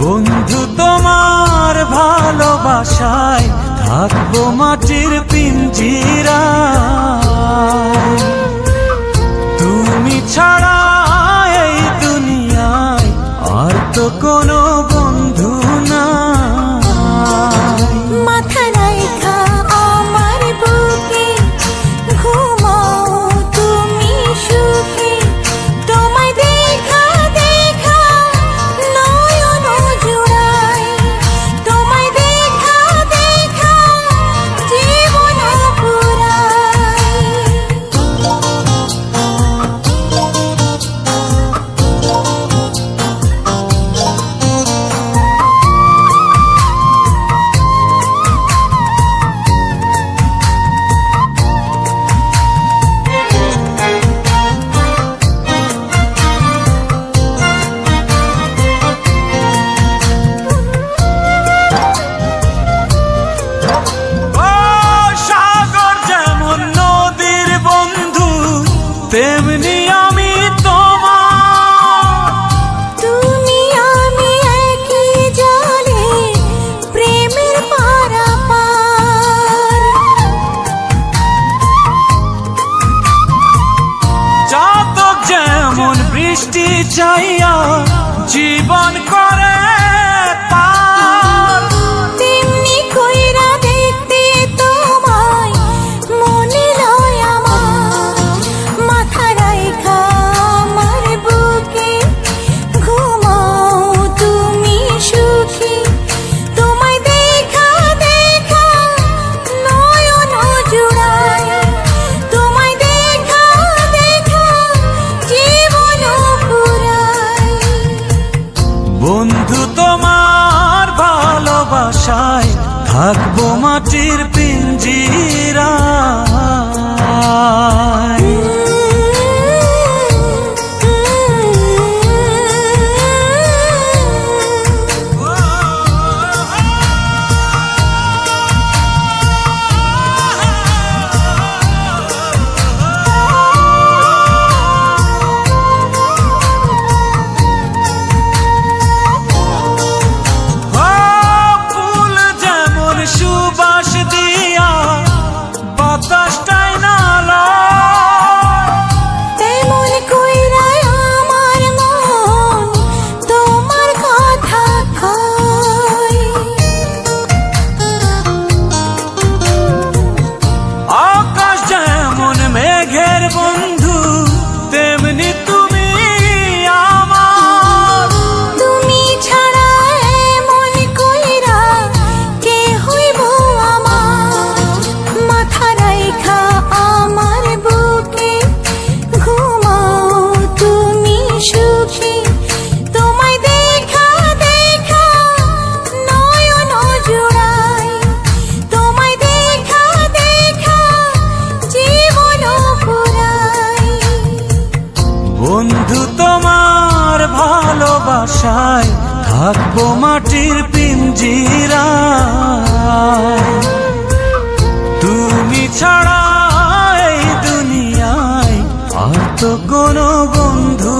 বন্ধু তোমার ভালোবাসায় থাকবো মাটির পিঞ্জিরায়। তুমি ছাড়া এই দুনিয়ায় আর তো কোনো বন্ধু নাই। মাথা রাইখা আমার বুকে ঘুমাও তুমি সুখে, তোমায় দেখা দেখা নয়ন জুড়াই, তোমায় দেখা দেখা জীবন পুরাই। তেমনি আমি তোমার, তুমি আমি একই জলে প্রেমের পারাপার। চাতক যেমন বৃষ্টি চাইয়া জীবন করে পার, তেমনি কইরা দেখতে তোমায় মনে লয় আমার। মাথা রাইখা আমার বুকে ঘুমাও তুমি সুখী, তোমায় দেখা দেখা নয়ন জুড়াই, তোমায় দেখা দেখা জীবন পুরাই। বন্ধু তোমার ভালোবাসায় থাকবো মাটির পিঞ্জিরায়। ফুল যেমন সুবাস দিয়া বাতাসটাই নালা, তেমন কইরা আমার মন তোমার কথা কয়। আকাশ যেমন মেঘের বন্ধু তেমনি তুমি আমার। তুমি ছাড়া এমন কইরা কে হইব আমার। মাথা রাইখা আমার বুকে ঘুমাও তুমি সুখী, তোমায় দেখা দেখা নয়ন জুড়াই, তোমায় দেখা দেখা জীবন পুরাই। বন্ধু তোমার ভালোবাসায় থাকবো মাটির পিঞ্জিরায়। তুমি ছাড়া এই দুনিয়ায় আর তো কোনো বন্ধু